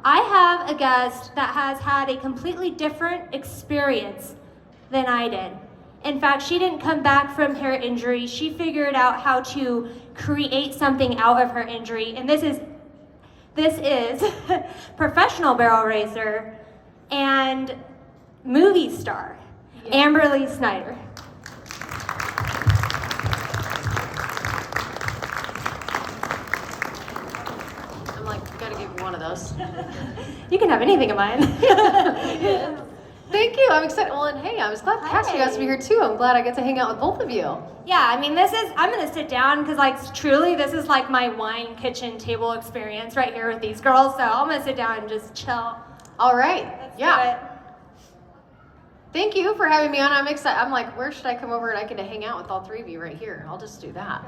I have a guest that has had a completely different experience than I did. In fact, she didn't come back from her injury. She figured out how to create something out of her injury. And this is professional barrel racer and movie star, Amberley Snyder. I'm like, gotta give you one of those. You can have anything of mine. Thank you. I'm excited. Well, and hey, I was glad Kassidy got to be here too. I'm glad I get to hang out with both of you. Yeah, I mean, I'm going to sit down because, like, truly, this is like my wine kitchen table experience right here with these girls. So I'm going to sit down and just chill. All right. Let's do it. Thank you for having me on. I'm excited. I'm like, where should I come over and I get to hang out with all three of you right here? I'll just do that.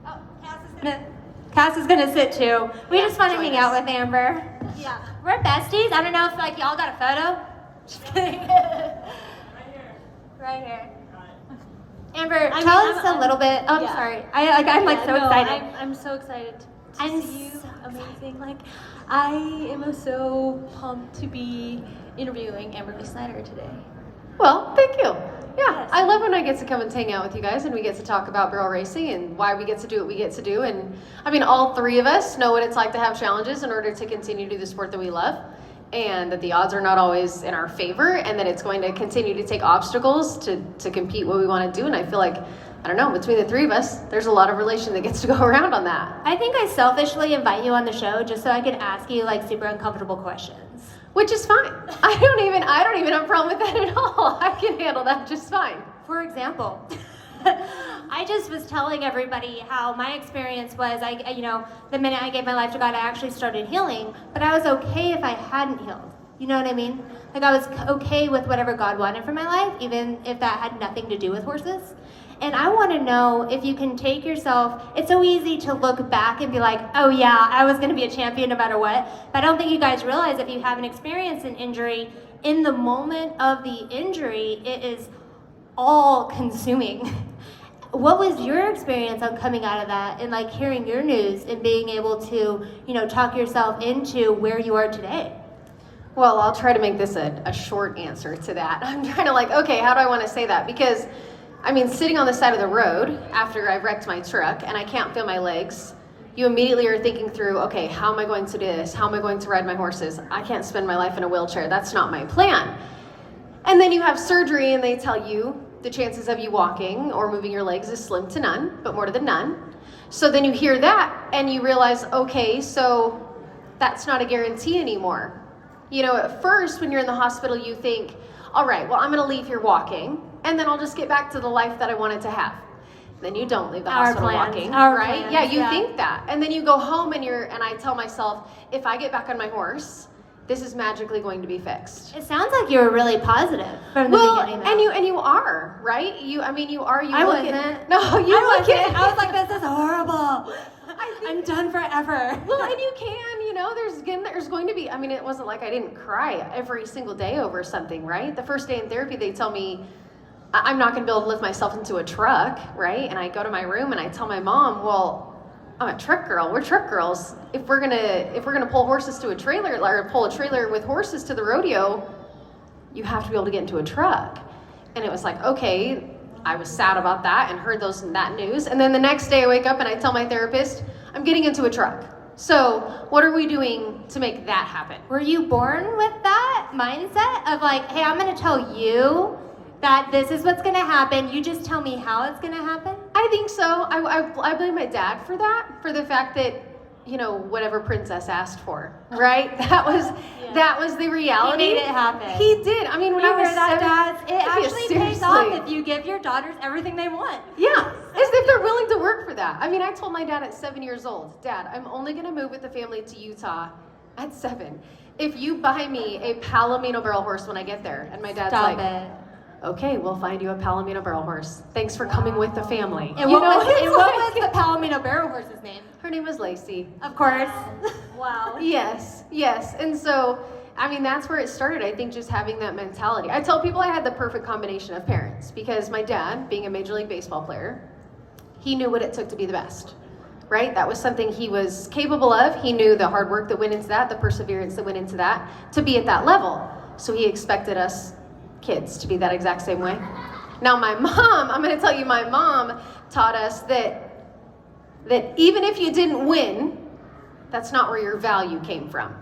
Oh, Cass is gonna sit too. We just want to hang out with Amber. Yeah. We're besties. I don't know if like y'all got a photo. Just kidding. Right here. Amber, tell us a little bit. Oh, I'm sorry. I'm so excited. I'm so excited I'm to see you. so Amazing. Like, I am so pumped to be interviewing Amberley Snyder today. Well, thank you. Yeah, Yes. I love when I get to come and hang out with you guys and we get to talk about barrel racing and why we get to do what we get to do. And I mean, all three of us know what it's like to have challenges in order to continue to do the sport that we love, and that the odds are not always in our favor, and that it's going to continue to take obstacles to compete what we want to do. And I feel like, I don't know, between the three of us, there's a lot of relation that gets to go around on that. I think I selfishly invite you on the show just so I can ask you like super uncomfortable questions. Which is fine. I don't even have a problem with that at all. I can handle that just fine. For example, I just was telling everybody how my experience was, the minute I gave my life to God, I actually started healing, but I was okay if I hadn't healed. You know what I mean? Like I was okay with whatever God wanted for my life, even if that had nothing to do with horses. And I want to know if you can take yourself, it's so easy to look back and be like, oh yeah, I was going to be a champion no matter what. But I don't think you guys realize if you haven't experienced an injury, in the moment of the injury, it is all consuming. What was your experience on coming out of that and like hearing your news and being able to, talk yourself into where you are today? Well, I'll try to make this a short answer to that. I'm trying to okay, how do I want to say that? Because I mean, sitting on the side of the road after I wrecked my truck and I can't feel my legs, you immediately are thinking through, okay, how am I going to do this? How am I going to ride my horses? I can't spend my life in a wheelchair. That's not my plan. And then you have surgery and they tell you the chances of you walking or moving your legs is slim to none, but more to the none. So then you hear that and you realize, okay, so that's not a guarantee anymore. At first when you're in the hospital, you think, all right, well, I'm going to leave here walking, and then I'll just get back to the life that I wanted to have. Then you don't leave the hospital walking, right? Plans, yeah, you think that. And then you go home and I tell myself, if I get back on my horse, this is magically going to be fixed. It sounds like you were really positive from the beginning. And you are, right? I wasn't. No, you look at. I was like, this is horrible. I'm done forever. Well, and you can, there's going to be, it wasn't like I didn't cry every single day over something, right? The first day in therapy, they tell me, I'm not going to be able to lift myself into a truck, right? And I go to my room and I tell my mom, well, I'm a truck girl. We're truck girls. If we're gonna pull horses to a trailer, or pull a trailer with horses to the rodeo, you have to be able to get into a truck. And it was like, okay, I was sad about that and heard that news. And then the next day I wake up and I tell my therapist, I'm getting into a truck. So what are we doing to make that happen? Were you born with that mindset of like, hey, I'm going to tell you that this is what's going to happen. You just tell me how it's going to happen? I think so. I blame my dad for that, for the fact that, whatever princess asked for, right? That was the reality. He made it happen. He did. When I was that, 7, dads, it actually pays seriously. off if you give your daughters everything they want. Yeah, as if they're willing to work for that. I told my dad at 7 years old, Dad, I'm only going to move with the family to Utah at 7 if you buy me a Palomino barrel horse when I get there. And my dad's Stop like, it. Okay, we'll find you a Palomino barrel horse. Thanks for coming with the family. And what was the Palomino barrel horse's name? Her name was Lacey. Of course. Wow. Yes. And so, that's where it started. I think just having that mentality. I tell people I had the perfect combination of parents because my dad, being a Major League Baseball player, he knew what it took to be the best. right? That was something he was capable of. He knew the hard work that went into that, the perseverance that went into that, to be at that level. So he expected us kids to be that exact same way. Now my mom, I'm going to tell you, my mom taught us that even if you didn't win, that's not where your value came from.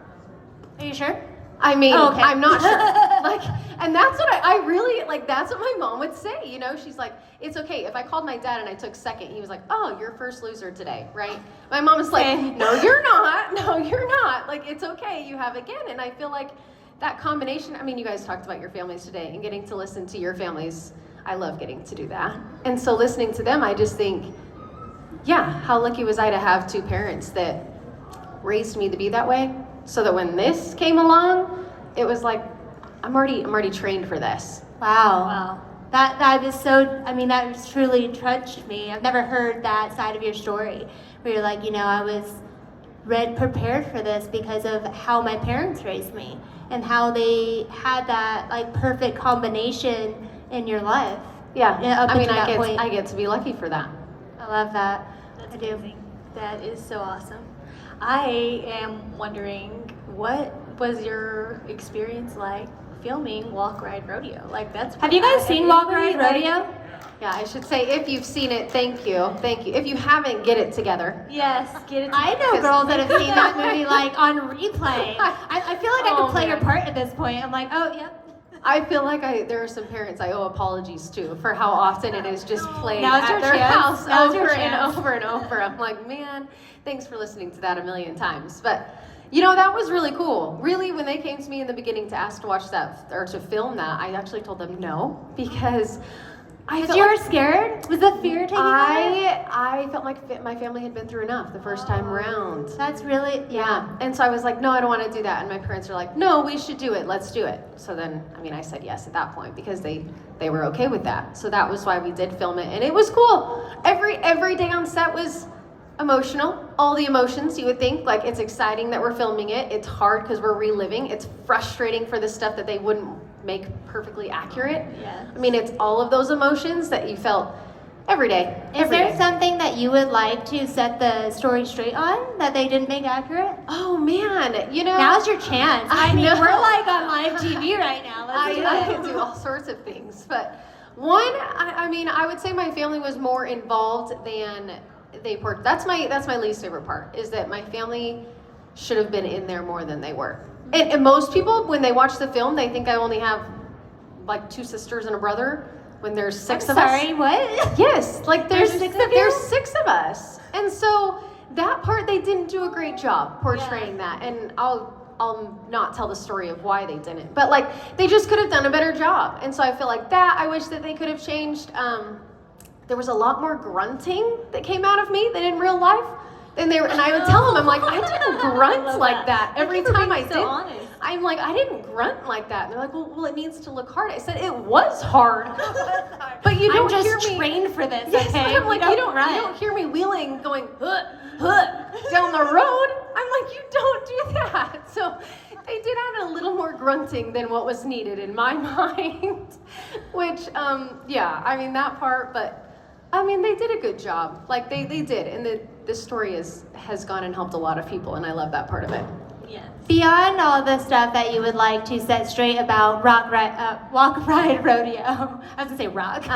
Are you sure? I mean, Oh, okay. I'm not sure. Like, and that's what I really, like, that's what my mom would say, you know? She's like, it's okay. If I called my dad and I took second, he was like, oh, you're first loser today, right? My mom was like, no, you're not. No, you're not. Like, it's okay. You have again. And I feel like that combination, I mean, you guys talked about your families today and getting to listen to your families. I love getting to do that. And so listening to them, I just think, yeah, how lucky was I to have two parents that raised me to be that way, so that when this came along, it was like, I'm already trained for this. Wow. That was so, I mean, that was truly touched me. I've never heard that side of your story where you're like, you know, I was prepared for this because of how my parents raised me and how they had that like perfect combination in your life. Yeah, I mean, point. I get to be lucky for that. I love that. That's I do. amazing. That is so awesome. I am wondering, what was your experience like filming Walk Ride Rodeo? Like, that's. Have you guys seen Walk Ride Rodeo? Yeah, I should say, if you've seen it, thank you. If you haven't, get it together. Yes, get it. I know girls that have seen that movie like on replay. I feel like I could play your part at this point. I'm like, oh yeah. I feel like there are some parents I owe apologies to for how often it is just played Now's at your their chance. house Now's your over and chance. over and over. I'm like, man, thanks for listening to that a million times. But you know, that was really cool. Really, when they came to me in the beginning to ask to watch that or to film that, I actually told them no, because Because you were scared? Was the fear taking over? I felt like my family had been through enough the first time around. That's really, Yeah, and so I was like, no, I don't want to do that. And my parents were like, no, we should do it. Let's do it. So then, I mean, I said yes at that point because they were okay with that. So that was why we did film it, and it was cool. Every day on set was emotional. All the emotions you would think. Like, it's exciting that we're filming it. It's hard because we're reliving. It's frustrating for the stuff that they wouldn't make perfectly accurate. Yes. I mean, it's all of those emotions that you felt every day. Is there something that you would like to set the story straight on that they didn't make accurate? Oh man, you know. Now's your chance. I mean, know. we're like on live TV right now. Let's do I it. can do all sorts of things, but one, I mean, I would say my family was more involved than they were. That's my least favorite part, is that my family should have been in there more than they were. And most people, when they watch the film, they think I only have like 2 sisters and a brother, when there's 6 of us. Sorry, what? Yes, like there's 6 of there's you? 6 of us, and so that part they didn't do a great job portraying that. And I'll not tell the story of why they didn't, but like they just could have done a better job. And so I feel like that I wish that they could have changed. There was a lot more grunting that came out of me than in real life. And I would tell them, I'm like, I didn't grunt like that every time I did. Honest. I'm like, I didn't grunt like that. And they're like, well, it needs to look hard. I said, it was hard. But you don't I'm hear just me. trained for this, Yes, okay? I'm like, you don't hear me wheeling, going, down the road. I'm like, you don't do that. So they did add a little more grunting than what was needed in my mind. Which, yeah, I mean, that part, but I mean, they did a good job. Like, they did. And this story has gone and helped a lot of people, and I love that part of it. Yes. Beyond all the stuff that you would like to set straight about Walk Ride Rodeo, I was gonna say rock,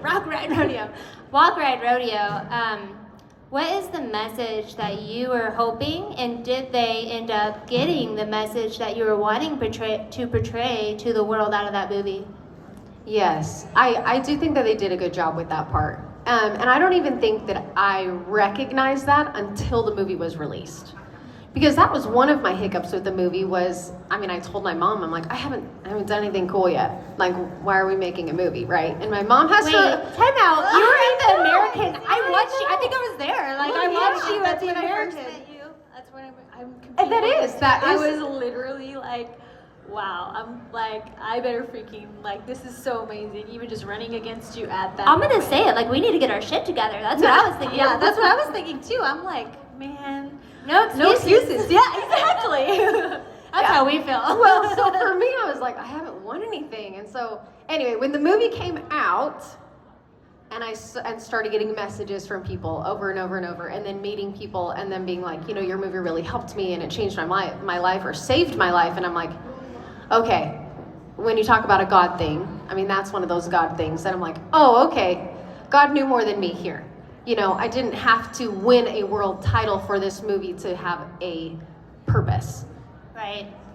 Rock Ride Rodeo, Walk Ride Rodeo. What is the message that you were hoping, and did they end up getting the message that you were wanting to portray to the world out of that movie? Yes, I do think that they did a good job with that part. And I don't even think that I recognized that until the movie was released. Because that was one of my hiccups with the movie was, I mean, I told my mom, I'm like, I haven't done anything cool yet. Like, why are we making a movie, right? And my mom has Wait, to... time out. You were at the American. I I watched you. I know. think I was there. Like, I Yeah, watched you at that's the when I first American. met you. That's when I'm confused. And that is- I was literally like, wow. I'm like, I better freaking, like, this is so amazing. Even just running against you at that I'm gonna moment. say it. Like, we need to get our shit together. That's what I was thinking. Yeah, that's what I was thinking too. I'm like, man, No no excuses. excuses. Yeah, exactly. That's how we feel. Well, so for me, I was like, I haven't won anything. And so, anyway, when the movie came out, and started getting messages from people over and over and over, and then meeting people and then being like, you know, your movie really helped me and it changed my life or saved my life. And I'm like, okay, when you talk about a God thing, I mean, that's one of those God things that I'm like, oh, okay, God knew more than me here. You know, I didn't have to win a world title for this movie to have a purpose.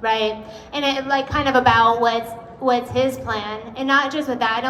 Right. And it like kind of about what's his plan. And not just with that,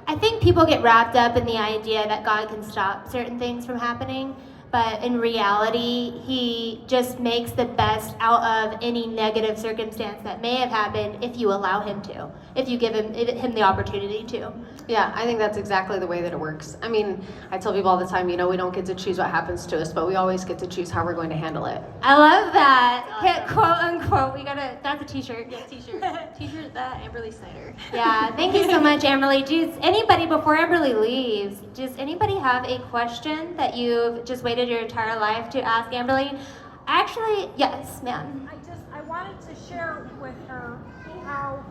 I think people get wrapped up in the idea that God can stop certain things from happening, but in reality, he just makes the best out of any negative circumstance that may have happened if you allow him to, if you give him the opportunity to. Yeah, I think that's exactly the way that it works. I mean, I tell people all the time, you know, we don't get to choose what happens to us, but we always get to choose how we're going to handle it. I love that. Awesome. Quote unquote, that's a t-shirt. Yeah, t-shirt. T-shirt that Amberley Snyder. Yeah, thank you so much, Amberley. Does anybody, before Amberley leaves, does anybody have a question that you've just waited your entire life to ask Amberley? Actually, yes, ma'am. I wanted to share with her how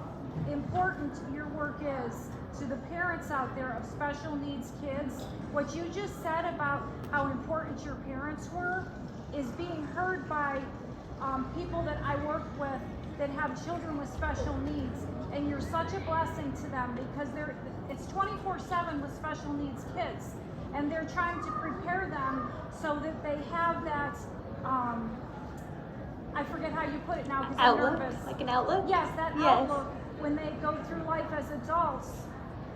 important your work is to the parents out there of special needs kids. What you just said about how important your parents were is being heard by people that I work with that have children with special needs, and you're such a blessing to them because it's 24/7 with special needs kids, and they're trying to prepare them so that they have that I forget how you put it now because I'm Outlook? nervous. Like an outlook? Yes, that Yes. outlook when they go through life as adults,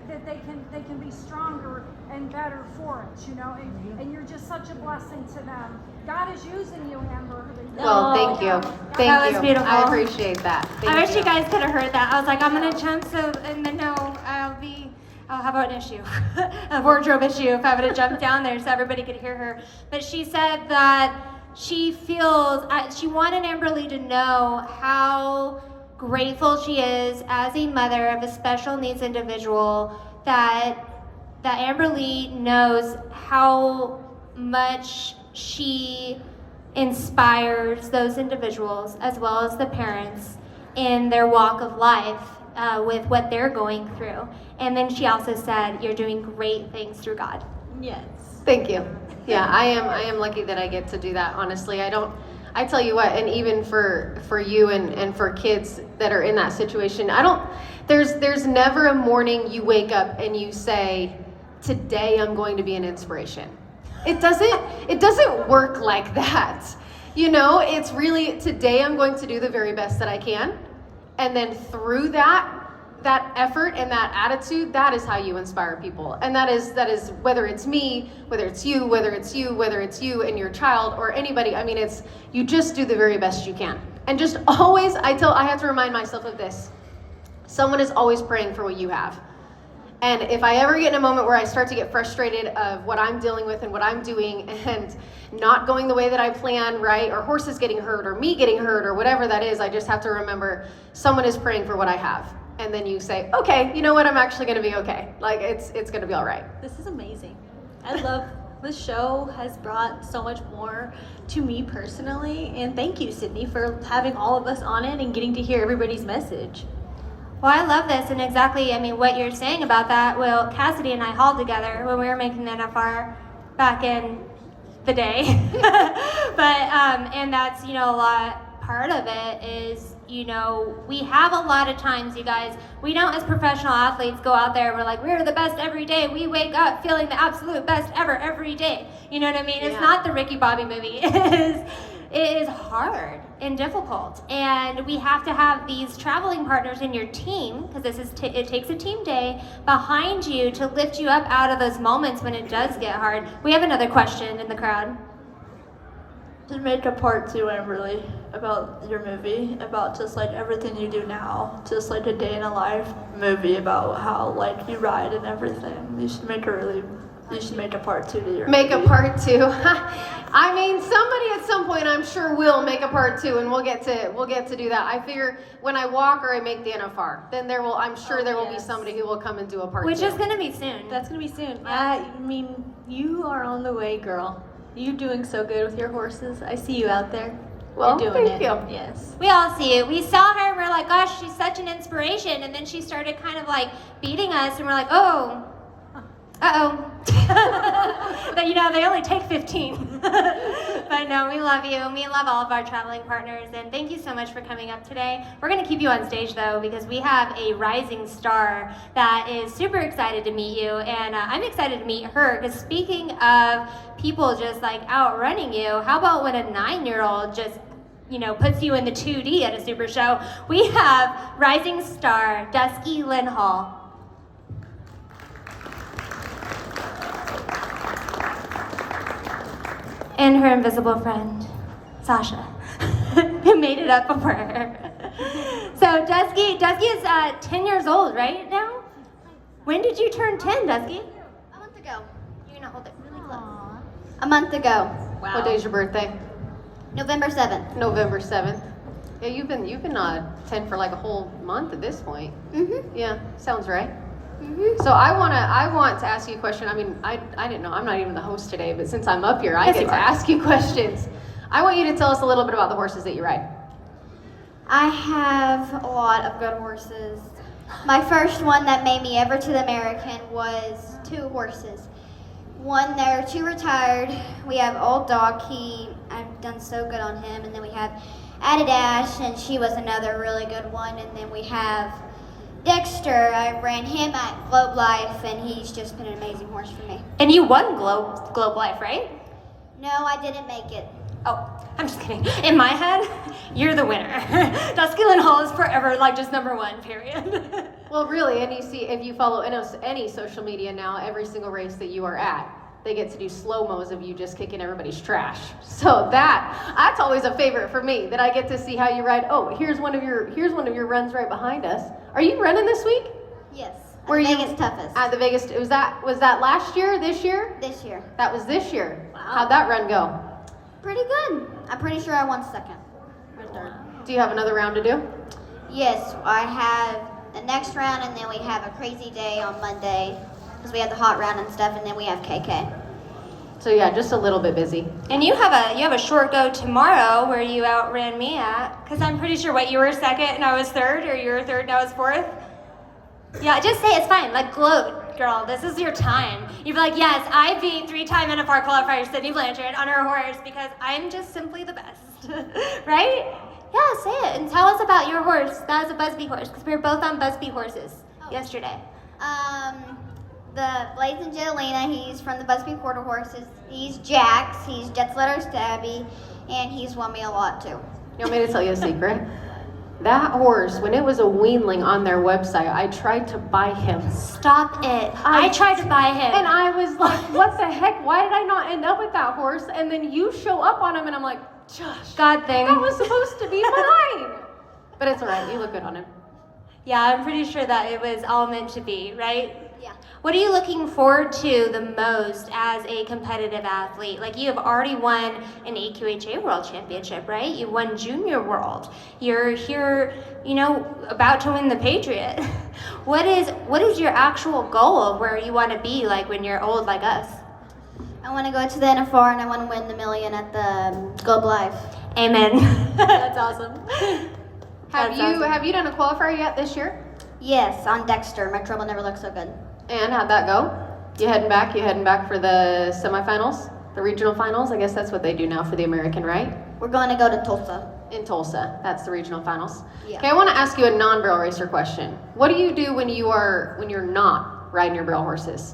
that they can be stronger and better for it, you know, and you're just such a blessing to them. God is using you, Amber. Well, thank you. Thank That you. was beautiful. I appreciate that. Thank I wish you guys could have heard that. I was like, I'm gonna jump and then no, I'll have an issue, a wardrobe issue if I would have jumped down there so everybody could hear her. But she said that she feels, she wanted Amberley to know how grateful she is as a mother of a special needs individual that Amberley knows how much she inspires those individuals as well as the parents in their walk of life with what they're going through. And then she also said, you're doing great things through God. Yes. Thank you. Yeah, I am lucky that I get to do that, honestly. I tell you what, and even for you and for kids that are in that situation, there's never a morning you wake up and you say, today I'm going to be an inspiration. It doesn't work like that. You know, it's really, today I'm going to do the very best that I can. And then through that effort and that attitude, that is how you inspire people. And that is whether it's me, whether it's you, whether it's you and your child or anybody. I mean, it's, you just do the very best you can. And just always, I have to remind myself of this. Someone is always praying for what you have. And if I ever get in a moment where I start to get frustrated of what I'm dealing with and what I'm doing and not going the way that I plan, right? Or horses getting hurt or me getting hurt or whatever that is, I just have to remember someone is praying for what I have. And then you say, okay, you know what? I'm actually going to be okay. Like it's going to be all right. This is amazing. I love this show has brought so much more to me personally. And thank you, Sydney, for having all of us on it and getting to hear everybody's message. Well, I love this, and exactly, I mean, what you're saying about that, well, Kassidy and I hauled together when we were making the NFR back in the day. And that's, you know, a lot, part of it is, you know, we have a lot of times, you guys, we don't as professional athletes go out there and we're like, we're the best every day. We wake up feeling the absolute best ever every day. You know what I mean? It's not the Ricky Bobby movie. It is hard and difficult, and we have to have these traveling partners in your team, because it takes a team day behind you to lift you up out of those moments when it does get hard. We have another question in the crowd. To make a part 2, Amberley, about your movie, about just like everything you do now, just like a day in a life movie about how like you ride and everything. You should make a part 2 to your Make movie. a part 2. I mean, somebody at some point I'm sure will make a part 2, and we'll get to do that. I figure when I walk or I make the NFR, then I'm sure there will be somebody who will come and do a part 2. Which is going to be soon. That's going to be soon. I mean, you are on the way, girl. You're doing so good with your horses. I see you out there. Well, You're doing thank it. you. Yes. We all see it. We saw her and we're like, gosh, she's such an inspiration. And then she started kind of like beating us and we're like, oh, Uh-oh. But they only take 15. But no, we love you, and we love all of our traveling partners, and thank you so much for coming up today. We're gonna keep you on stage though, because we have a rising star that is super excited to meet you, and I'm excited to meet her, because speaking of people just like outrunning you, how about when a 9-year-old just puts you in the 2D at a super show? We have rising star Dusky Lynn Hall. And her invisible friend, Sasha, who made it up before her. So Dusky is 10 years old right now? When did you turn 10, Dusky? A month ago. You're gonna hold it really close. A month ago. Wow. What day's your birthday? November 7th. November 7th. Yeah, you've been 10 for like a whole month at this point. Mm-hmm. Yeah, sounds right. Mm-hmm. So I want to ask you a question. I mean, I didn't know. I'm not even the host today, but since I'm up here, I get to ask you questions. I want you to tell us a little bit about the horses that you ride. I have a lot of good horses. My first one that made me ever to the American was 2 horses. One, there are 2 retired. We have Old Dog. I've done so good on him. And then we have Adidash, and she was another really good one. And then we have Dexter. I ran him at Globe Life, and he's just been an amazing horse for me. And you won Globe Life, right? No, I didn't make it. Oh, I'm just kidding. In my head, you're the winner. Dusky Lynn Hall is forever just number 1, period. Well, really, and you see, if you follow any social media now, every single race that you are at, they get to do slow-mos of you just kicking everybody's trash. So that's always a favorite for me, that I get to see how you ride. Oh, here's one of your runs right behind us. Are you running this week? Yes. Where At you Vegas Toughest. At the Vegas, was that last year, this year? This year. That was this year. Wow. How'd that run go? Pretty good. I'm pretty sure I won second or third. Do you have another round to do? Yes, I have the next round, and then we have a crazy day on Monday because we have the hot round and stuff, and then we have KK. So yeah, just a little bit busy. And you have a short go tomorrow where you outran me at, because I'm pretty sure you were second and I was third, or you were third and I was fourth. Yeah, just say it's fine. Gloat, girl. This is your time. You'd be like, yes, I beat 3-time NFR qualifier Sydney Blanchard on her horse because I'm just simply the best. Right? Yeah, say it and tell us about your horse. That was a Busby horse, because we were both on Busby horses yesterday. The Blazing Jelena, he's from the Busby Quarter Horses. He's Jax, he's Jet's Letter Stabby, and he's won me a lot too. You want me to tell you a secret? That horse, when it was a weanling on their website, I tried to buy him. Stop it. I tried to buy him. And I was like, what the heck? Why did I not end up with that horse? And then you show up on him, and I'm like, Josh, God thing. that was supposed to be mine. But it's all right. You look good on him. Yeah, I'm pretty sure that it was all meant to be, right? Yeah. What are you looking forward to the most as a competitive athlete? You have already won an AQHA World Championship, right? You won Junior World. You're here, about to win the Patriot. What is your actual goal of where you want to be when you're old like us? I want to go to the NFR, and I want to win the million at the Globe Life. Amen. That's awesome. Have you done a qualifier yet this year? Yes, on Dexter. My trouble never looked so good. And how'd that go? You heading back for the semifinals? The regional finals? I guess that's what they do now for the American, right? We're going to go to Tulsa. In Tulsa. That's the regional finals. Yeah. Okay, I want to ask you a non-barrel racer question. What do you do when you're not riding your barrel horses?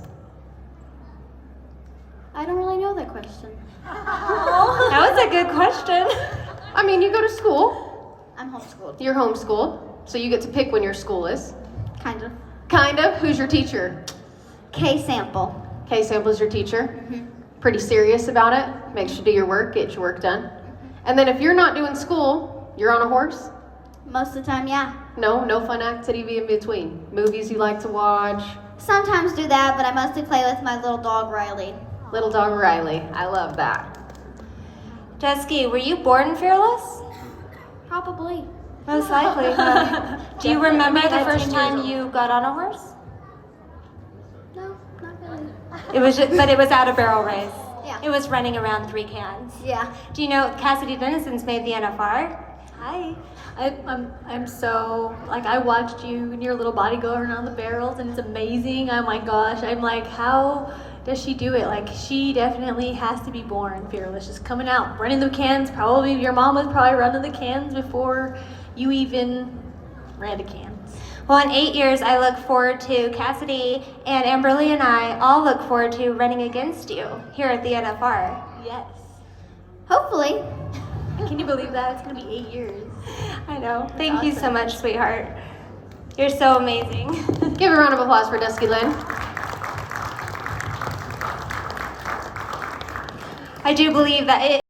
I don't really know that question. That was a good question. I mean, you go to school. I'm homeschooled. You're homeschooled, so you get to pick when your school is. Kind of. Kind of. Who's your teacher? K-Sample. K-Sample's your teacher. Mm-hmm. Pretty serious about it. Makes you do your work, get your work done. And then if you're not doing school, you're on a horse? Most of the time, yeah. No fun activity in between. Movies you like to watch. Sometimes do that, but I mostly play with my little dog, Riley. Little dog Riley. I love that. Dusky, were you born fearless? Probably. Most likely. Do you remember the first time you got on a horse? No, not really. But it was at a barrel race. Yeah. It was running around 3 cans. Yeah. Do you know Kassidy Dennison's made the NFR? Hi. I'm so like I watched you and your little body go around the barrels and it's amazing. Oh my gosh. I'm like, how does she do it? Like she definitely has to be born fearless. Just coming out, running the cans. Probably your mom was probably running the cans before you even ran the cans. Well, in 8 years, I look forward to Kassidy and Amberley and I all look forward to running against you here at the NFR. Yes. Hopefully. Can you believe that? It's gonna be 8 years. I know. Thank you so awesome. much, sweetheart. You're so amazing. Give a round of applause for Dusky Lynn. I do believe that it